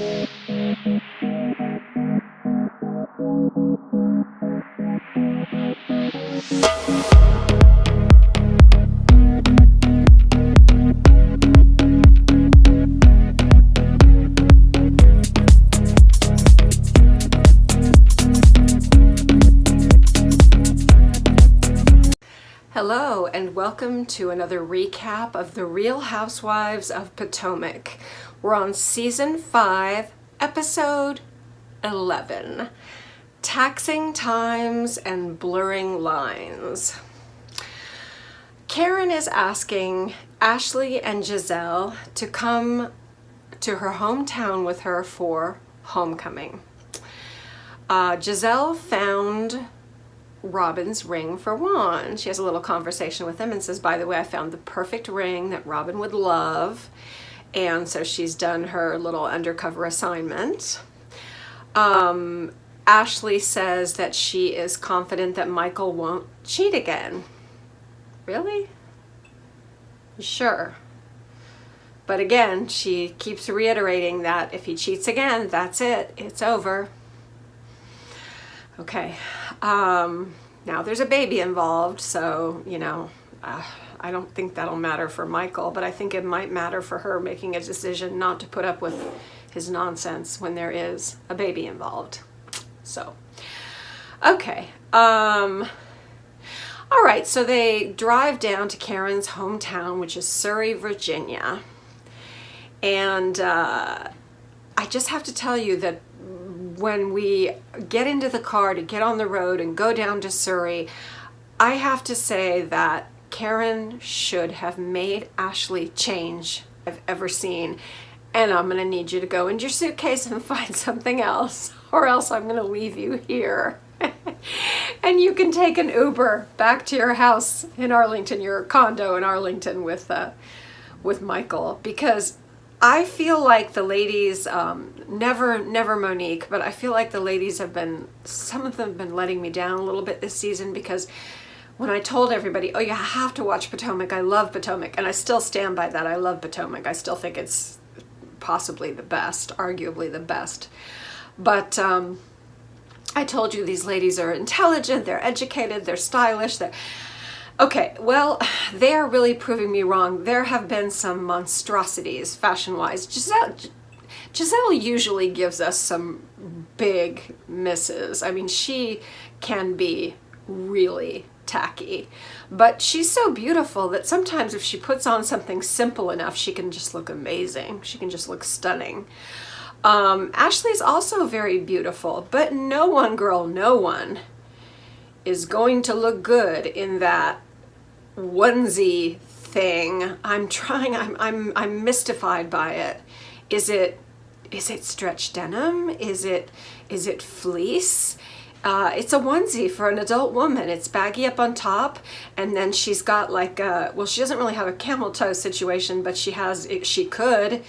Hello and welcome to another recap of The Real Housewives of Potomac. We're on season 5, episode 11, Taxing Times and Blurring Lines. Karen is asking Ashley and Gizelle to come to her hometown with her for homecoming. Gizelle found Robyn's ring for Juan. She has a little conversation with him and says, by the way, I found the perfect ring that Robyn would love. And so she's done her little undercover assignment. Ashley says that she is confident that Michael won't cheat again. Really? Sure. But again, she keeps reiterating that if he cheats again, that's it. It's over. Okay. Now there's a baby involved, so, you know, I don't think that'll matter for Michael, but I think it might matter for her making a decision not to put up with his nonsense when there is a baby involved. So, okay. All right, so they drive down to Karen's hometown, which is Surrey, Virginia. And I just have to tell you that when we get into the car to get on the road and go down to Surrey, I have to say that Karen should have made Ashley change I've ever seen. And I'm gonna need you to go into your suitcase and find something else, or else I'm gonna leave you here. And you can take an Uber back to your house in Arlington, your condo in Arlington with Michael, because I feel like the ladies, never Monique, but I feel like the ladies have been, some of them have been letting me down a little bit this season, because when I told everybody, oh, you have to watch Potomac, I love Potomac, and I still stand by that, I love Potomac, I still think it's possibly the best, arguably the best, but I told you these ladies are intelligent, they're educated, they're stylish, they're... Okay, well, they are really proving me wrong. There have been some monstrosities fashion-wise. Gizelle usually gives us some big misses. I mean, she can be really tacky, but she's so beautiful that sometimes if she puts on something simple enough, she can just look amazing. She can just look stunning. Ashley's also very beautiful, but no one, girl, no one is going to look good in that onesie thing. I'm mystified by it. Is it stretch denim? Is it fleece? It's a onesie for an adult woman. It's baggy up on top, and then she's got like a, well, she doesn't really have a camel toe situation, but she could,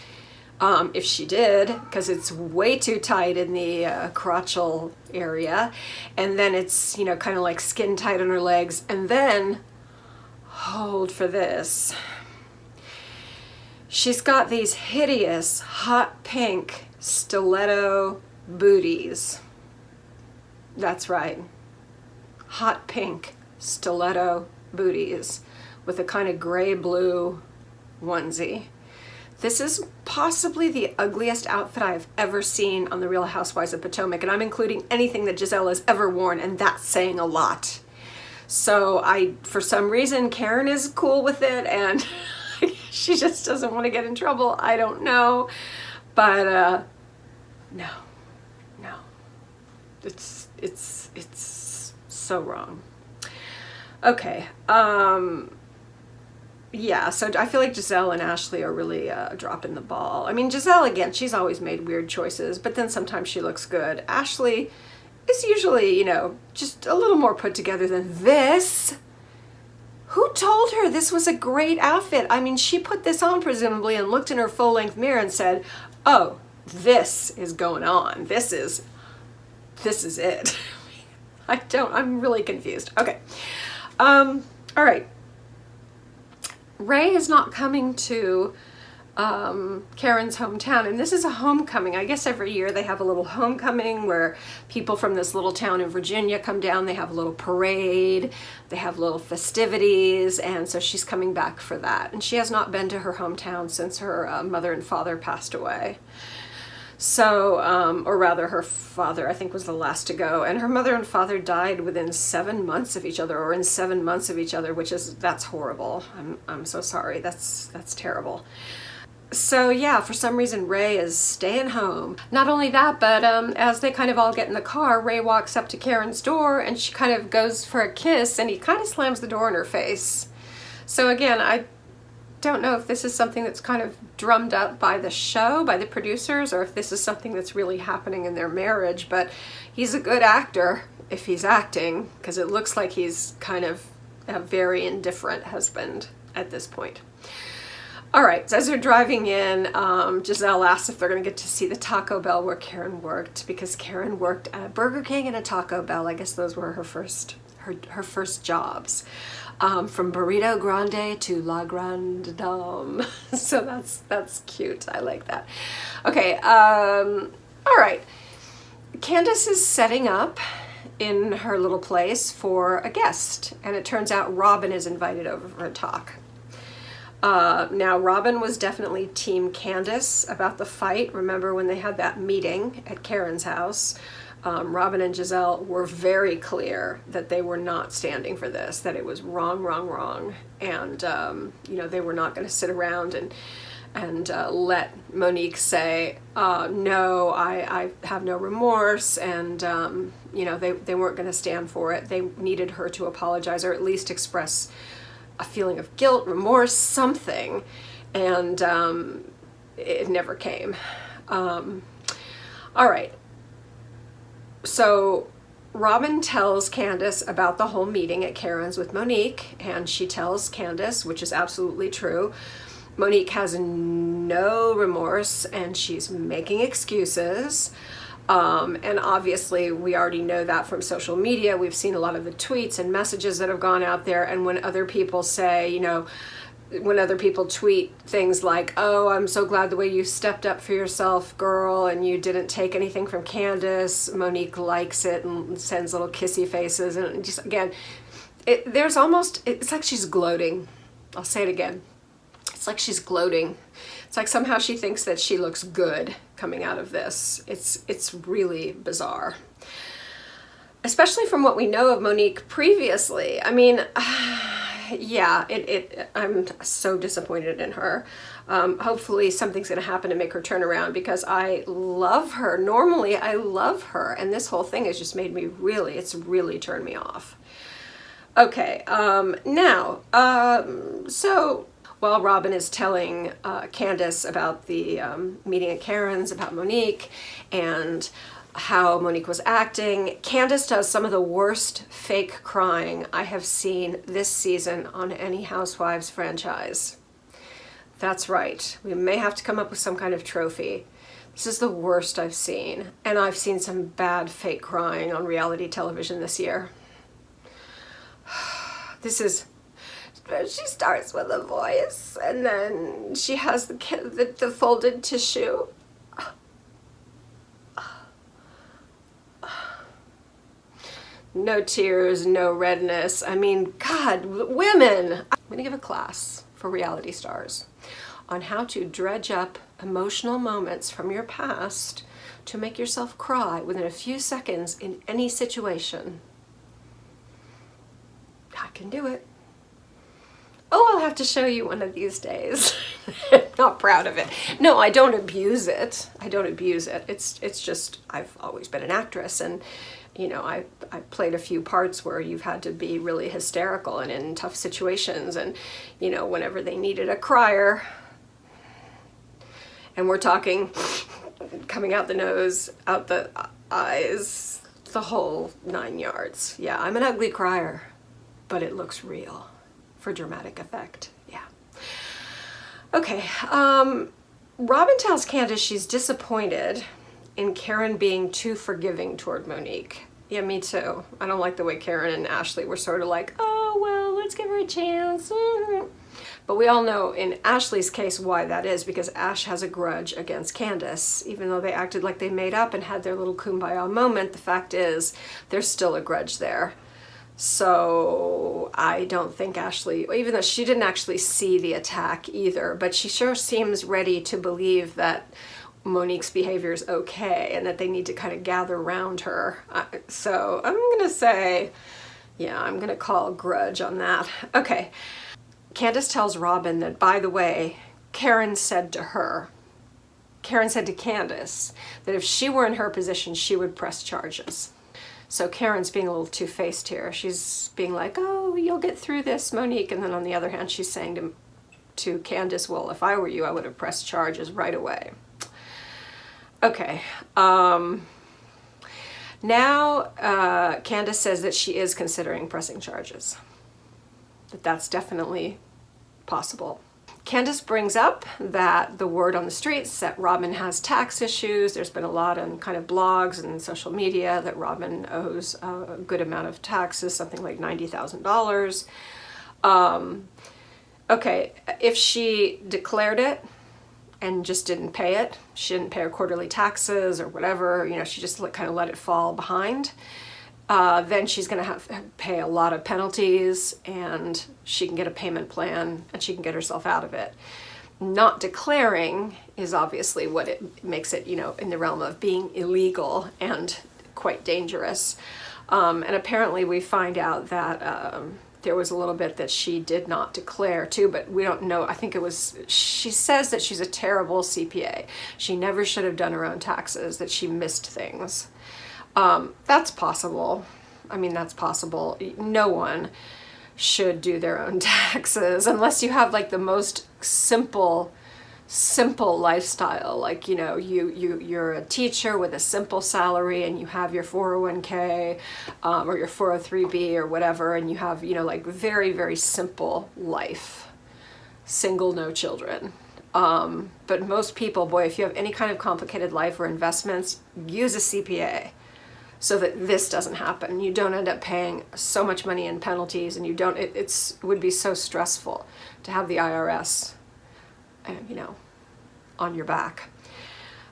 if she did, because it's way too tight in the crotchal area, and then it's, you know, kind of like skin tight on her legs, and then hold for this, she's got these hideous hot pink stiletto booties. That's right, hot pink stiletto booties with a kind of gray blue onesie. This is possibly the ugliest outfit I've ever seen on The Real Housewives of Potomac, and I'm including anything that Gizelle has ever worn, and that's saying a lot. So for some reason, Karen is cool with it, and she just doesn't want to get in trouble. I don't know, but no, it's so wrong. Okay. Yeah, so I feel like Gizelle and Ashley are really dropping the ball. I mean, Gizelle, again, she's always made weird choices, but then sometimes she looks good. Ashley is usually, you know, just a little more put together than this. Who told her this was a great outfit? I mean, she put this on presumably and looked in her full-length mirror and said, oh, this is going on. This is it. I'm really confused. Okay. All right. Ray is not coming to Karen's hometown, and this is a homecoming. I guess every year they have a little homecoming where people from this little town in Virginia come down. They have a little parade, they have little festivities, and so she's coming back for that. And she has not been to her hometown since her mother and father passed away. So, or rather her father, I think, was the last to go. And her mother and father died within 7 months of each other, or in 7 months of each other, that's horrible. I'm so sorry. That's terrible. So yeah, for some reason Ray is staying home. Not only that, but as they kind of all get in the car, Ray walks up to Karen's door and she kind of goes for a kiss and he kind of slams the door in her face. So again, I don't know if this is something that's kind of drummed up by the show, by the producers, or if this is something that's really happening in their marriage, but he's a good actor if he's acting, because it looks like he's kind of a very indifferent husband at this point. All right, so as they're driving in, Gizelle asks if they're going to get to see the Taco Bell where Karen worked, because Karen worked at a Burger King and a Taco Bell. I guess those were her first jobs. From Burrito Grande to La Grande Dame. So that's cute. I like that. Okay, all right. Candiace is setting up in her little place for a guest, and it turns out Robyn is invited over for a talk. Now, Robyn was definitely Team Candiace about the fight. Remember when they had that meeting at Karen's house? Robyn and Gizelle were very clear that they were not standing for this, that it was wrong, wrong, wrong. And, you know, they were not going to sit around and let Monique say, no, I have no remorse. And, you know, they weren't going to stand for it. They needed her to apologize, or at least express a feeling of guilt, remorse, something, and it never came. All right. So Robyn tells Candiace about the whole meeting at Karen's with Monique, and she tells Candiace, which is absolutely true, Monique has no remorse and she's making excuses. And obviously we already know that from social media. We've seen a lot of the tweets and messages that have gone out there, and when other people say, you know, when other people tweet things like, oh, I'm so glad the way you stepped up for yourself, girl, and you didn't take anything from Candiace, Monique likes it and sends little kissy faces, and just, again, it's like she's gloating. I'll say it again. It's like she's gloating. It's like somehow she thinks that she looks good coming out of this. It's really bizarre. Especially from what we know of Monique previously. I mean, yeah, I'm so disappointed in her. Hopefully something's going to happen to make her turn around, because I love her. Normally I love her, and this whole thing has just made me it's really turned me off. Okay, now, so while Robyn is telling Candiace about the meeting at Karen's, about Monique, and how Monique was acting, Candiace does some of the worst fake crying I have seen this season on any Housewives franchise. That's right. We may have to come up with some kind of trophy. This is the worst I've seen. And I've seen some bad fake crying on reality television this year. She starts with a voice, and then she has the folded tissue. No tears, no redness. I mean, God, women! I'm gonna give a class for reality stars on how to dredge up emotional moments from your past to make yourself cry within a few seconds in any situation. I can do it. Oh, I'll have to show you one of these days. Not proud of it. No, I don't abuse it. I don't abuse it. It's just, I've always been an actress, and you know, I played a few parts where you've had to be really hysterical and in tough situations, and you know, whenever they needed a crier, and we're talking coming out the nose, out the eyes, the whole 9 yards. Yeah, I'm an ugly crier, but it looks real for dramatic effect. Yeah. Okay, Robyn tells Candiace she's disappointed in Karen being too forgiving toward Monique. Yeah, me too. I don't like the way Karen and Ashley were sort of like, oh, well, let's give her a chance. But we all know in Ashley's case why that is, because Ash has a grudge against Candiace. Even though they acted like they made up and had their little kumbaya moment, the fact is there's still a grudge there. So I don't think Ashley, even though she didn't actually see the attack either, but she sure seems ready to believe that Monique's behavior is okay and that they need to kind of gather around her. So I'm gonna say, yeah, I'm gonna call grudge on that. Okay, Candiace tells Robyn that, by the way, Karen said to Candiace that if she were in her position, she would press charges. So Karen's being a little two-faced here. She's being like, oh, you'll get through this, Monique. And then on the other hand, she's saying to Candiace, well, if I were you, I would have pressed charges right away. Okay. Now Candiace says that she is considering pressing charges. That's definitely possible. Candiace brings up that the word on the streets that Robyn has tax issues. There's been a lot on kind of blogs and social media that Robyn owes a good amount of taxes, something like $90,000. Okay, if she declared it and just didn't pay it, she didn't pay her quarterly taxes or whatever, you know, she just kind of let it fall behind, then she's going to have to pay a lot of penalties, and she can get a payment plan and she can get herself out of it. Not declaring is obviously what it makes it, you know, in the realm of being illegal and quite dangerous. And apparently we find out that there was a little bit that she did not declare too, but we don't know. I think it was, she says that she's a terrible CPA. She never should have done her own taxes, that she missed things. That's possible. I mean, that's possible. No one should do their own taxes unless you have like the most simple lifestyle. Like, you know, you're a teacher with a simple salary and you have your 401k or your 403b or whatever, and you have, you know, like very, very simple life, single, no children. But most people, boy, if you have any kind of complicated life or investments, use a CPA so that this doesn't happen. You don't end up paying so much money in penalties, and you don't, it would be so stressful to have the IRS, you know, on your back,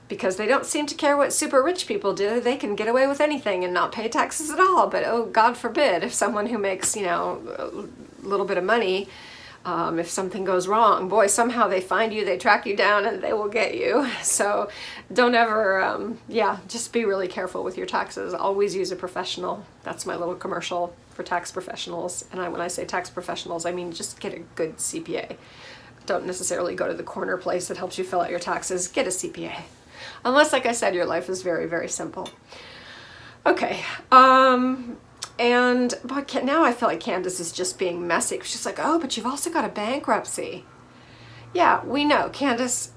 because they don't seem to care what super rich people do. They can get away with anything and not pay taxes at all. But oh, God forbid, if someone who makes, you know, a little bit of money, if something goes wrong, boy, somehow they find you, they track you down, and they will get you. So don't ever, yeah, just be really careful with your taxes. Always use a professional. That's my little commercial for tax professionals. And when I say tax professionals, I mean just get a good CPA. Don't necessarily go to the corner place that helps you fill out your taxes. Get a CPA. Unless, like I said, your life is very, very simple. Okay. And but now I feel like Candiace is just being messy. She's like, oh, but you've also got a bankruptcy. Yeah, we know. Candiace,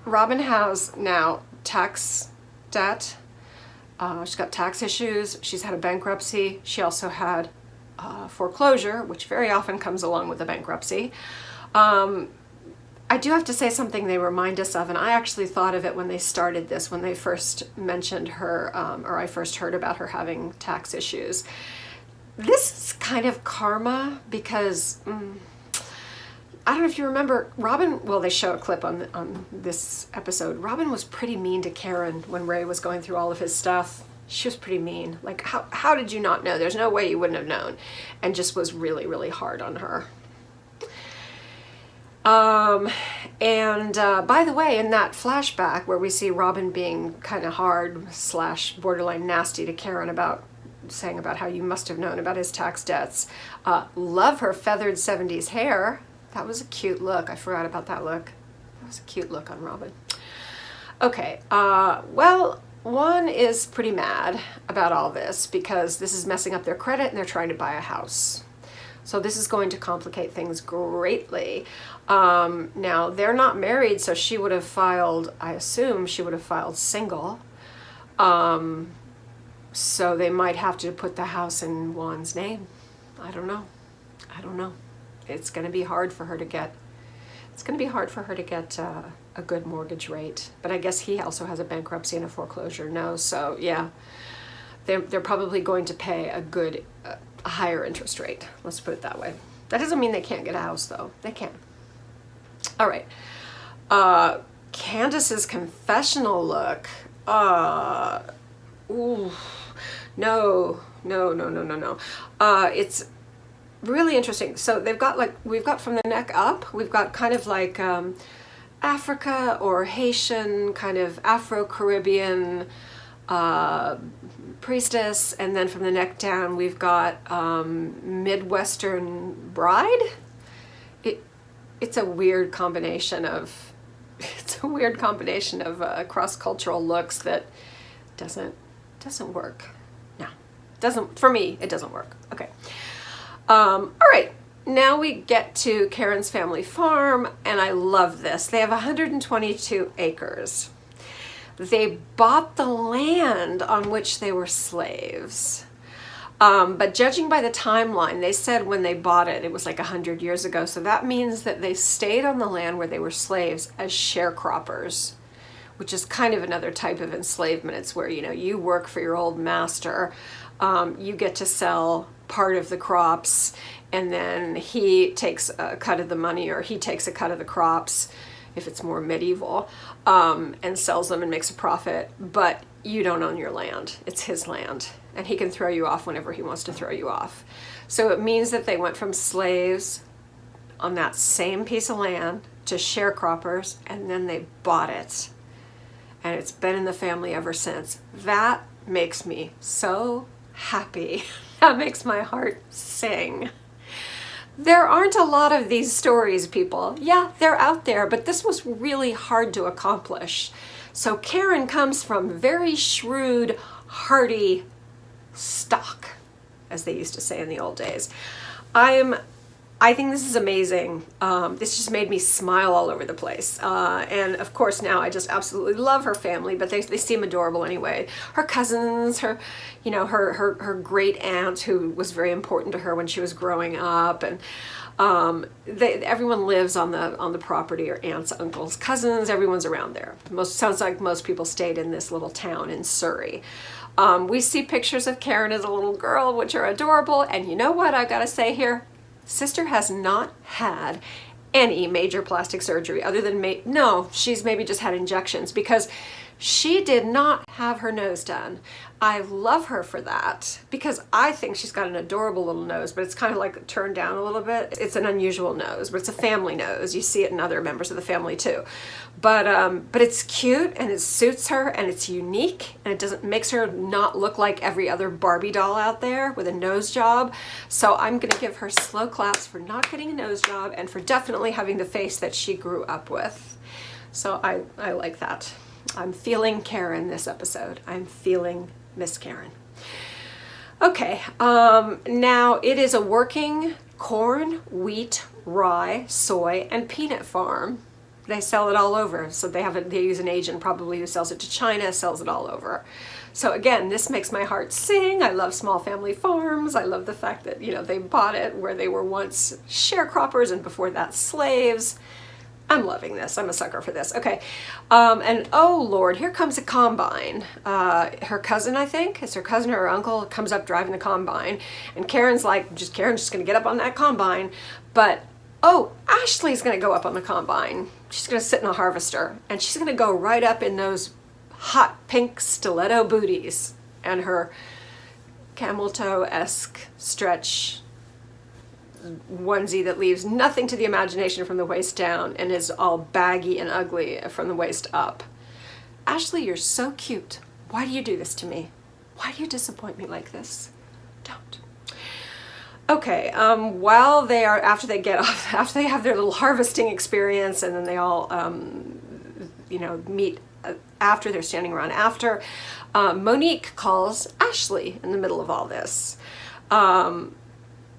Robyn has now tax debt. She's got tax issues. She's had a bankruptcy. She also had foreclosure, which very often comes along with a bankruptcy. I do have to say something they remind us of, and I actually thought of it when they started this, when they first mentioned her, or I first heard about her having tax issues. This is kind of karma, because I don't know if you remember, Robyn, well, they show a clip on this episode. Robyn was pretty mean to Karen when Ray was going through all of his stuff. She was pretty mean. Like, how did you not know? There's no way you wouldn't have known. And just was really, really hard on her. And by the way, in that flashback where we see Robyn being kind of hard / borderline nasty to Karen about saying about how you must have known about his tax debts, love her feathered 70s hair. That was a cute look. I forgot about that look. That was a cute look on Robyn. Okay, well, one is pretty mad about all this because this is messing up their credit and they're trying to buy a house. So this is going to complicate things greatly. Now, they're not married, so she would have filed, I assume she would have filed single. So they might have to put the house in Juan's name. I don't know. It's going to be hard for her to get, a good mortgage rate. But I guess he also has a bankruptcy and a foreclosure. No, so yeah, they're probably going to pay a higher interest rate. Let's put it that way. That doesn't mean they can't get a house, though. They can. All right. Candiace's confessional look. Ooh, no. It's really interesting. So they've got we've got from the neck up, we've got kind of like Africa or Haitian, kind of Afro-Caribbean priestess, and then from the neck down we've got Midwestern bride. It's a weird combination of cross-cultural looks that doesn't work. No, doesn't, for me, it doesn't work. Okay. All right, now we get to Karen's family farm, and I love this. They have 122 acres. They bought the land on which they were slaves. But judging by the timeline, they said when they bought it, it was like 100 years ago. So that means that they stayed on the land where they were slaves as sharecroppers, which is kind of another type of enslavement. It's where, you work for your old master. You get to sell part of the crops, and then he takes a cut of the money, or he takes a cut of the crops, if it's more medieval, and sells them and makes a profit. But you don't own your land. It's his land. And he can throw you off whenever he wants to throw you off. So it means that they went from slaves on that same piece of land to sharecroppers, and then they bought it. And it's been in the family ever since. That makes me so happy. That makes my heart sing. There aren't a lot of these stories, people. Yeah, they're out there, but this was really hard to accomplish. So Karen comes from very shrewd, hardy stock, as they used to say in the old days. I think this is amazing. This just made me smile all over the place. And of course now I just absolutely love her family, but they seem adorable anyway. Her cousins, her great aunt, who was very important to her when she was growing up, and everyone lives on the property, or aunts, uncles, cousins, everyone's around there. Sounds like most people stayed in this little town in Surrey. We see pictures of Karen as a little girl, which are adorable. And you know what I gotta say here? Sister has not had any major plastic surgery other than, no, she's maybe just had injections, because she did not have her nose done. I love her for that, because I think she's got an adorable little nose, but it's kind of like turned down a little bit. It's an unusual nose, but it's a family nose. You see it in other members of the family too. But it's cute, and it suits her, and it's unique, and makes her not look like every other Barbie doll out there with a nose job. So I'm gonna give her slow claps for not getting a nose job, and for definitely having the face that she grew up with. So I like that. I'm feeling Karen this episode. I'm feeling Miss Karen. Okay, now it is a working corn, wheat, rye, soy, and peanut farm. They sell it all over. So they use an agent probably who sells it to China, sells it all over. So again, this makes my heart sing. I love small family farms. I love the fact that, they bought it where they were once sharecroppers, and before that slaves. I'm loving this. I'm a sucker for this. Okay. And oh Lord, here comes a combine. Her cousin, I think, it's her cousin or her uncle, comes up driving the combine. And Karen's just going to get up on that combine. But, oh, Ashley's going to go up on the combine. She's going to sit in a harvester. And she's going to go right up in those hot pink stiletto booties and her camel toe-esque stretch onesie that leaves nothing to the imagination from the waist down and is all baggy and ugly from the waist up. Ashley, you're so cute. Why do you do this to me? Why do you disappoint me like this? Don't. Okay, after they have their little harvesting experience, and then they all, meet after, they're standing around after, Monique calls Ashley in the middle of all this.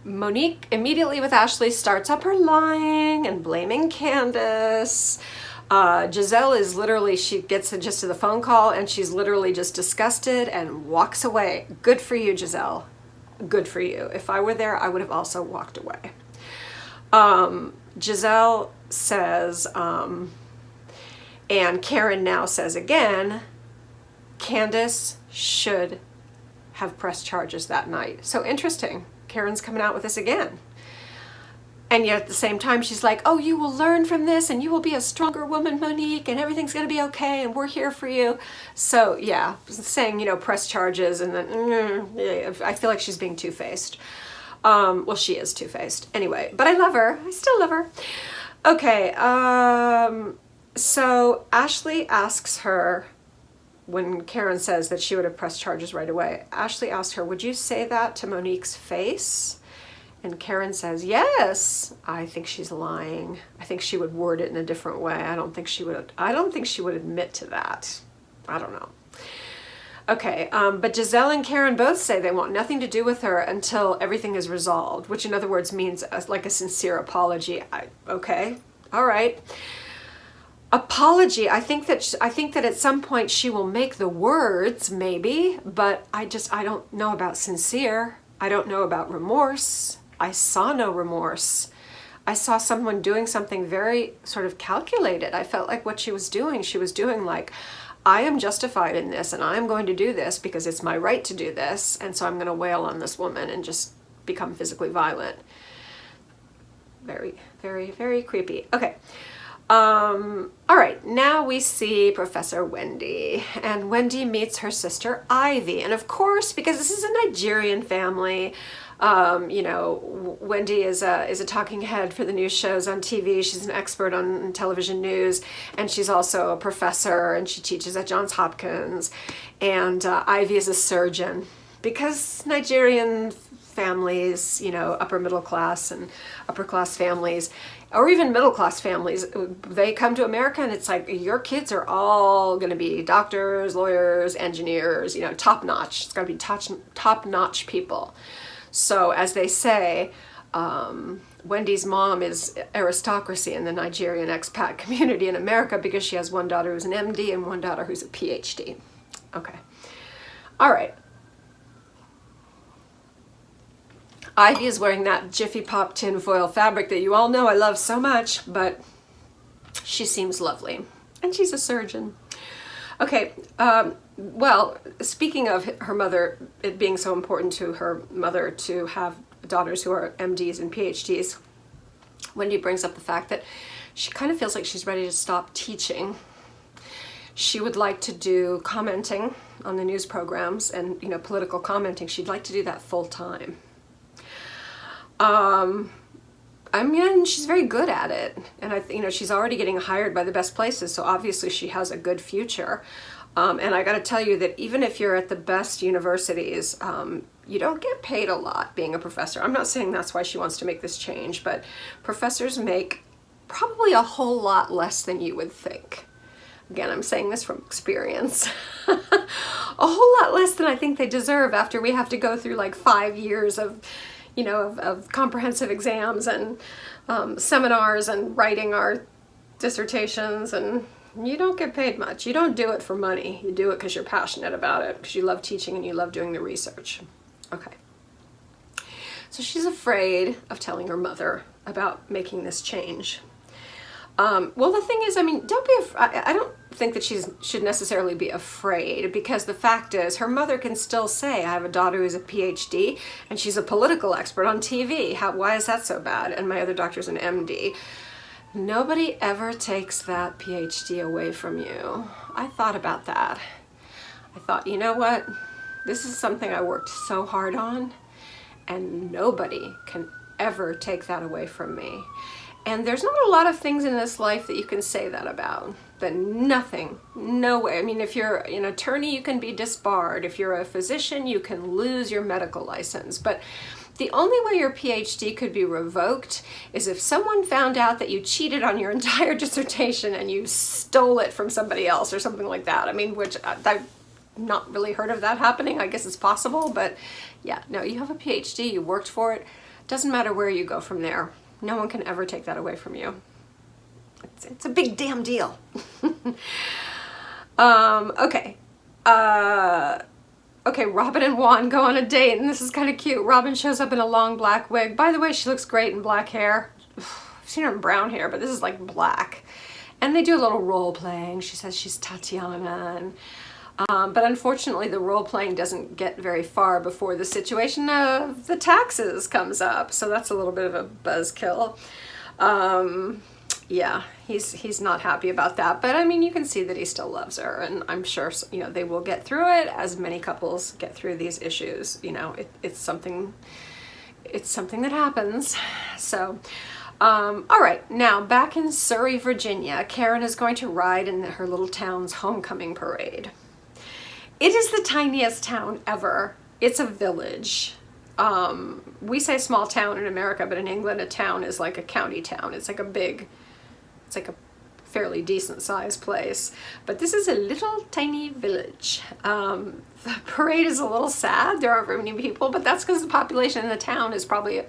Monique immediately with Ashley starts up her lying and blaming Candiace. Gizelle is literally, she gets the gist of the phone call, and she's literally just disgusted and walks away. Good for you, Gizelle. Good for you. If I were there, I would have also walked away. Gizelle says, and Karen now says again, Candiace should have pressed charges that night. So interesting. Karen's coming out with this again. And yet at the same time, she's like, oh, you will learn from this and you will be a stronger woman, Monique, and everything's going to be okay and we're here for you. So yeah, saying, you know, press charges and then I feel like she's being two-faced. Well, she is two-faced anyway, but I love her. I still love her. Okay. So Ashley asks her, when Karen says that she would have pressed charges right away, Ashley asked her, would you say that to Monique's face? And Karen says, yes. I think she's lying. I think she would word it in a different way. I don't think she would admit to that. I don't know. Okay, but Gizelle and Karen both say they want nothing to do with her until everything is resolved, which in other words means like a sincere apology. Okay, all right. Apology. I think that at some point she will make the words, maybe, but I don't know about sincere. I don't know about remorse. I saw no remorse. I saw someone doing something very sort of calculated. I felt like what she was doing like, I am justified in this and I'm going to do this because it's my right to do this. And so I'm going to wail on this woman and just become physically violent. Very, very, very creepy. Okay. All right, now we see Professor Wendy, and Wendy meets her sister Ivy. And of course, because this is a Nigerian family, you know, Wendy is a talking head for the news shows on TV. She's an expert on television news, and she's also a professor, and she teaches at Johns Hopkins. And Ivy is a surgeon, because Nigerian families, you know, upper middle class and upper class families, or even middle class families, they come to America and it's like, your kids are all going to be doctors, lawyers, engineers, you know, top notch. It's got to be top notch people. So as they say, Wendy's mom is aristocracy in the Nigerian expat community in America because she has one daughter who's an MD and one daughter who's a PhD. Okay. All right. Ivy is wearing that Jiffy Pop tinfoil fabric that you all know I love so much, but she seems lovely. And she's a surgeon. Okay, well, speaking of her mother, it being so important to her mother to have daughters who are MDs and PhDs, Wendy brings up the fact that she kind of feels like she's ready to stop teaching. She would like to do commenting on the news programs and, you know, political commenting. She'd like to do that full time. I mean, she's very good at it, and you know, she's already getting hired by the best places, so obviously she has a good future. And I got to tell you that even if you're at the best universities, you don't get paid a lot being a professor. I'm not saying that's why she wants to make this change, but professors make probably a whole lot less than you would think. Again, I'm saying this from experience. A whole lot less than I think they deserve after we have to go through like 5 years of, you know, of comprehensive exams and seminars and writing our dissertations, and you don't get paid much. You don't do it for money. You do it because you're passionate about it, because you love teaching and you love doing the research. Okay. So she's afraid of telling her mother about making this change. Well, the thing is, I mean, I don't think that she should necessarily be afraid, because the fact is her mother can still say, I have a daughter who's a PhD and she's a political expert on TV. Why is that so bad? And my other doctor's an MD. Nobody ever takes that PhD away from you. I thought about that. I thought, you know what? This is something I worked so hard on, and nobody can ever take that away from me. And there's not a lot of things in this life that you can say that about. That nothing, no way. I mean, if you're an attorney, you can be disbarred. If you're a physician, you can lose your medical license. But the only way your PhD could be revoked is if someone found out that you cheated on your entire dissertation and you stole it from somebody else or something like that. I mean, which I've not really heard of that happening. I guess it's possible, but yeah, no, you have a PhD, you worked for it. Doesn't matter where you go from there. No one can ever take that away from you. It's a big damn deal. Okay. Okay, Robyn and Juan go on a date, and this is kind of cute. Robyn shows up in a long black wig. By the way, she looks great in black hair. I've seen her in brown hair, but this is like black. And they do a little role playing. She says she's Tatiana, and But unfortunately, the role playing doesn't get very far before the situation of the taxes comes up. So that's a little bit of a buzzkill. Yeah, he's not happy about that. But I mean, you can see that he still loves her, and I'm sure, you know, they will get through it, as many couples get through these issues. You know, it's something that happens. So, all right, now back in Surrey, Virginia, Karen is going to ride in her little town's homecoming parade. It is the tiniest town ever. It's a village. We say small town in America, but in England, a town is like a county town. It's like a fairly decent sized place. But this is a little tiny village. The parade is a little sad. There aren't very many people, but that's because the population in the town is probably,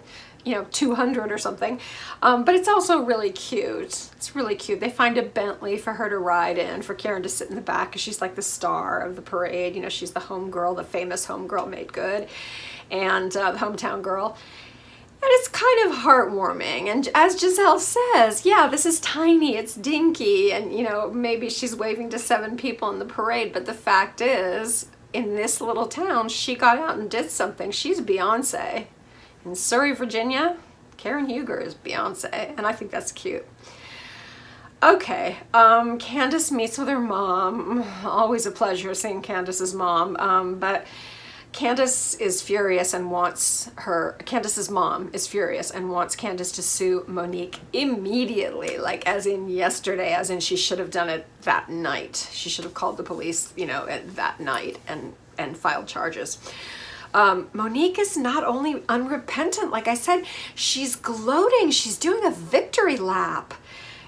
you know, 200 or something. But it's also really cute. It's really cute. They find a Bentley for her to ride in, for Karen to sit in the back, because she's like the star of the parade. You know, she's the homegirl, the famous homegirl made good, and the hometown girl. And it's kind of heartwarming. And as Gizelle says, yeah, this is tiny, it's dinky, and, you know, maybe she's waving to 7 people in the parade, but the fact is, in this little town, she got out and did something. She's Beyonce. In Surrey, Virginia, Karen Huger is Beyonce, and I think that's cute. Okay, Candiace meets with her mom. Always a pleasure seeing Candiace's mom, but Candiace is furious and wants Candiace's mom is furious and wants Candiace to sue Monique immediately, like as in yesterday, as in she should have done it that night. She should have called the police, you know, that night and filed charges. Monique is not only unrepentant, like I said, she's gloating. She's doing a victory lap.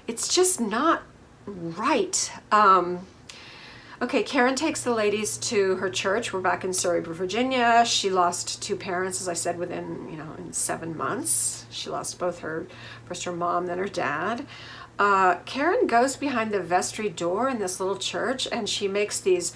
It's just not right. Okay, Karen takes the ladies to her church. We're back in Surrey, Virginia. She lost 2 parents, as I said, within, you know, in 7 months. She lost both first her mom, then her dad. Karen goes behind the vestry door in this little church, and she makes these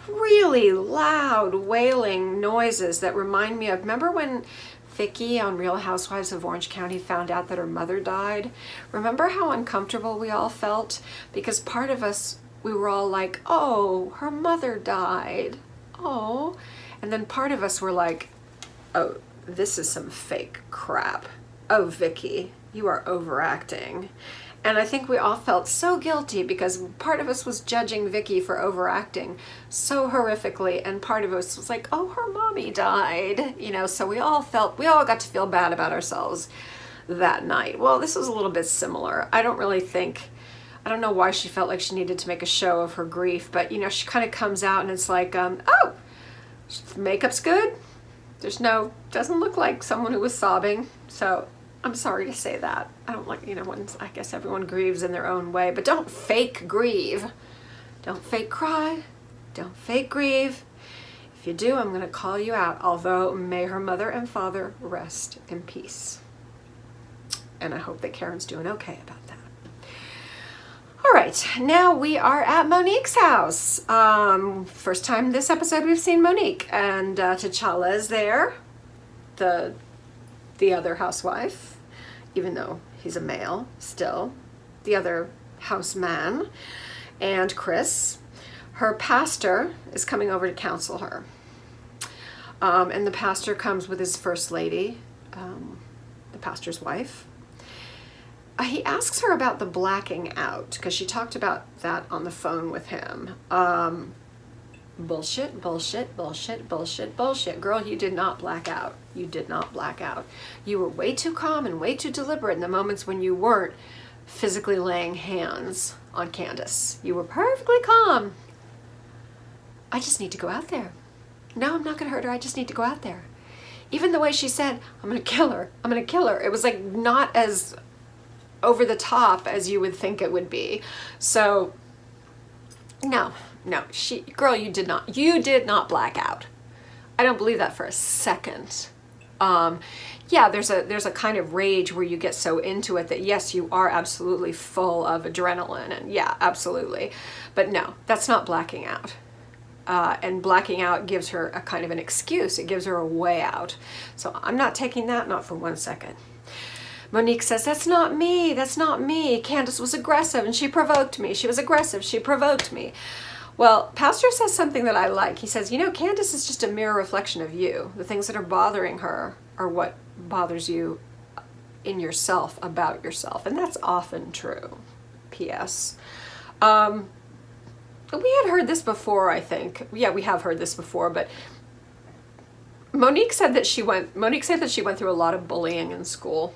really loud wailing noises that remind me of, remember when Vicki on Real Housewives of Orange County found out that her mother died? Remember how uncomfortable we all felt? Because part of us, we were all like, oh, her mother died. Oh. And then part of us were like, oh, this is some fake crap. Oh, Vicki, you are overacting. And I think we all felt so guilty because part of us was judging Vicki for overacting so horrifically, and part of us was like, oh, her mommy died. You know, so we all got to feel bad about ourselves that night. Well, this was a little bit similar. I don't know why she felt like she needed to make a show of her grief, but, you know, she kind of comes out and it's like, oh, makeup's good. Doesn't look like someone who was sobbing. So I'm sorry to say that. I don't like, you know, I guess everyone grieves in their own way, but don't fake grieve. Don't fake cry. Don't fake grieve. If you do, I'm going to call you out, although may her mother and father rest in peace. And I hope that Karen's doing okay about that. All right, now we are at Monique's house. First time this episode we've seen Monique, and T'Challa is there, the other housewife, even though he's a male still, the other houseman, and Chris. Her pastor is coming over to counsel her. And the pastor comes with his first lady, the pastor's wife. He asks her about the blacking out, because she talked about that on the phone with him. Bullshit, bullshit, bullshit, bullshit, bullshit. Girl, you did not black out. You did not black out. You were way too calm and way too deliberate in the moments when you weren't physically laying hands on Candiace. You were perfectly calm. I just need to go out there. No, I'm not going to hurt her. I just need to go out there. Even the way she said, I'm going to kill her. I'm going to kill her. It was like not as over the top as you would think it would be. So, no, girl, you did not black out. I don't believe that for a second. Yeah, there's a kind of rage where you get so into it that yes, you are absolutely full of adrenaline, and yeah, absolutely. But no, that's not blacking out. And blacking out gives her a kind of an excuse. It gives her a way out. So I'm not taking that, not for 1 second. Monique says, that's not me. That's not me. Candiace was aggressive and she provoked me. She was aggressive. She provoked me. Well, Pastor says something that I like. He says, you know, Candiace is just a mirror reflection of you. The things that are bothering her are what bothers you in yourself, about yourself. And that's often true. P.S. We had heard this before, I think. Yeah, we have heard this before, but Monique said that she went through a lot of bullying in school.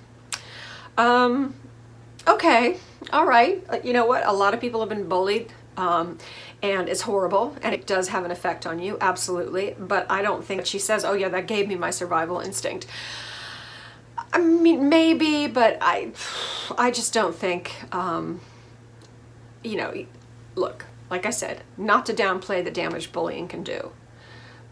Okay, all right. You know what? A lot of people have been bullied. And it's horrible, and it does have an effect on you, absolutely. But I don't think she says, oh yeah, that gave me my survival instinct. I mean, maybe, but I just don't think, you know, look, like I said, not to downplay the damage bullying can do,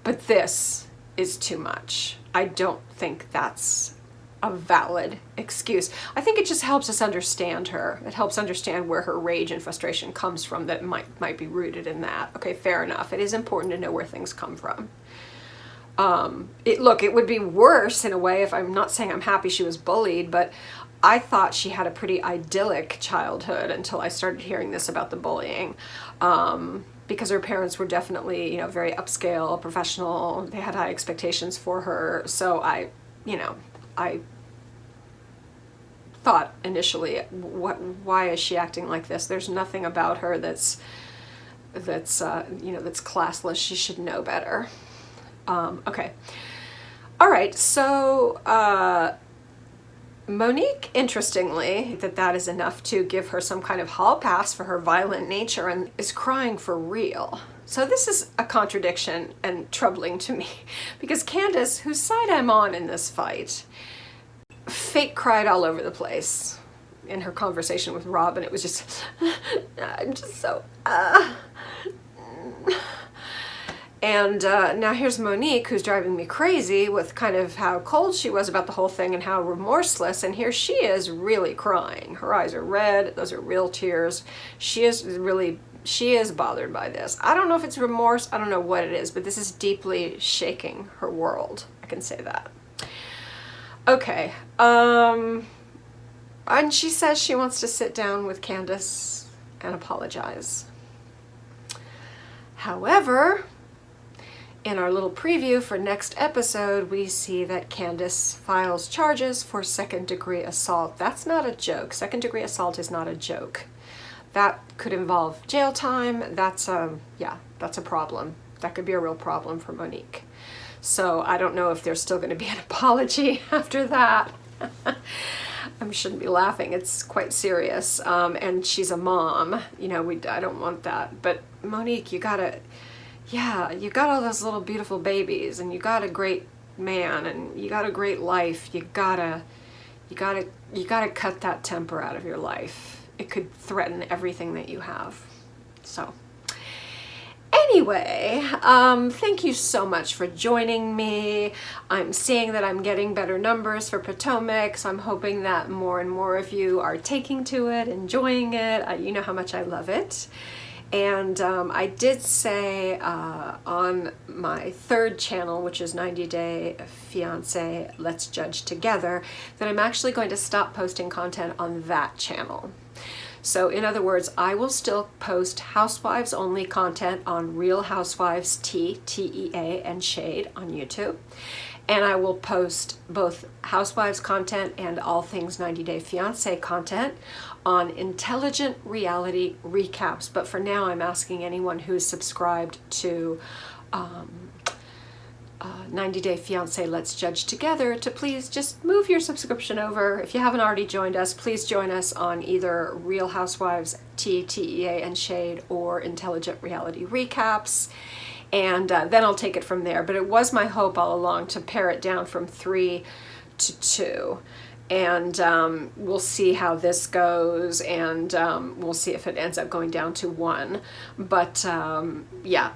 but this is too much. I don't think that's a valid excuse. I think it just helps us understand her. It helps understand where her rage and frustration comes from that might be rooted in that. Okay, fair enough. It is important to know where things come from. Look, it would be worse in a way if I'm not saying I'm happy she was bullied, but I thought she had a pretty idyllic childhood until I started hearing this about the bullying. Because her parents were definitely, you know, very upscale, professional. They had high expectations for her. So I thought initially, why is she acting like this? There's nothing about her that's you know, that's classless. She should know better. Okay. All right. So Monique, interestingly, that is enough to give her some kind of hall pass for her violent nature, and is crying for real. So this is a contradiction and troubling to me, because Candiace, whose side I'm on in this fight, fake cried all over the place in her conversation with Robyn. It was just, I'm just so, And now here's Monique, who's driving me crazy with kind of how cold she was about the whole thing and how remorseless, and here she is really crying. Her eyes are red, those are real tears. She is bothered by this. I don't know if it's remorse, I don't know what it is, but this is deeply shaking her world. I can say that. Okay, and she says she wants to sit down with Candiace and apologize. However, in our little preview for next episode, we see that Candiace files charges for second-degree assault. That's not a joke. Second-degree assault is not a joke. That could involve jail time. That's yeah, that's a problem. That could be a real problem for Monique. So I don't know if there's still going to be an apology after that. I shouldn't be laughing. It's quite serious. And she's a mom. You know, I don't want that. But Monique, you gotta, yeah, you got all those little beautiful babies, and you got a great man, and you got a great life. You gotta cut that temper out of your life. It could threaten everything that you have. So. Anyway, thank you so much for joining me. I'm seeing that I'm getting better numbers for Potomac, so I'm hoping that more and more of you are taking to it, enjoying it. You know how much I love it. And I did say on my third channel, which is 90 Day Fiance Let's Judge Together, that I'm actually going to stop posting content on that channel. So in other words, I will still post Housewives only content on Real Housewives TEA and Shade on YouTube. And I will post both Housewives content and all things 90 Day Fiancé content on Intelligent Reality Recaps. But for now, I'm asking anyone who's subscribed to 90 Day Fiancé Let's Judge Together to please just move your subscription over. If you haven't already joined us, please join us on either Real Housewives TEA and Shade or Intelligent Reality Recaps. And then I'll take it from there. But it was my hope all along to pare it down from 3 to 2. And we'll see how this goes, and we'll see if it ends up going down to 1. But yeah,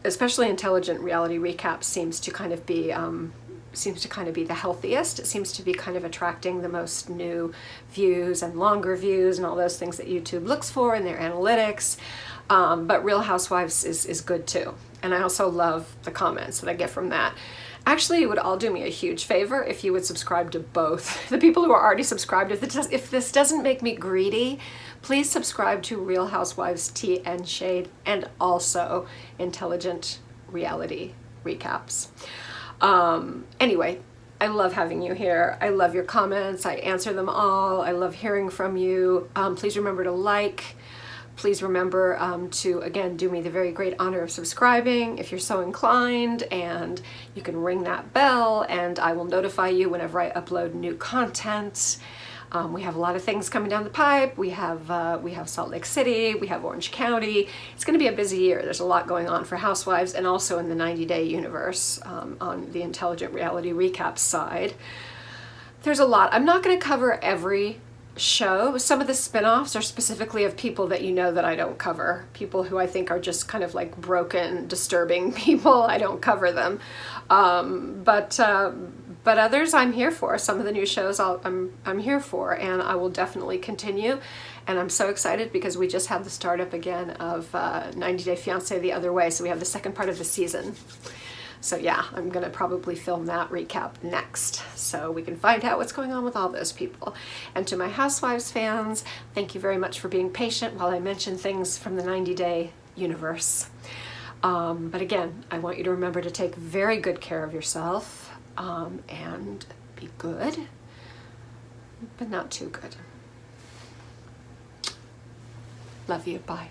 especially Intelligent Reality Recaps seems to kind of be the healthiest. It seems to be kind of attracting the most new views and longer views and all those things that YouTube looks for in their analytics. But Real Housewives is good too. And I also love the comments that I get from that. Actually, it would all do me a huge favor if you would subscribe to both. The people who are already subscribed, if this doesn't make me greedy, Please subscribe to Real Housewives Tea and Shade, and also Intelligent Reality Recaps. Anyway, I love having you here. I love your comments. I answer them all. I love hearing from you. Please remember to like. Please remember to, again, do me the very great honor of subscribing if you're so inclined, and you can ring that bell and I will notify you whenever I upload new content. We have a lot of things coming down the pipe. We have Salt Lake City, we have Orange County. It's going to be a busy year. There's a lot going on for Housewives and also in the 90-day universe on the Intelligent Reality Recaps side. There's a lot. I'm not going to cover every show. Some of the spin-offs are specifically of people that you know that I don't cover. People who I think are just kind of like broken, disturbing people. I don't cover them. But others I'm here for. Some of the new shows I'm here for, and I will definitely continue. And I'm so excited because we just had the startup again of 90 Day Fiancé the other way. So we have the second part of the season. So yeah, I'm gonna probably film that recap next so we can find out what's going on with all those people. And to my Housewives fans, thank you very much for being patient while I mention things from the 90-day universe. But again, I want you to remember to take very good care of yourself and be good, but not too good. Love you, bye.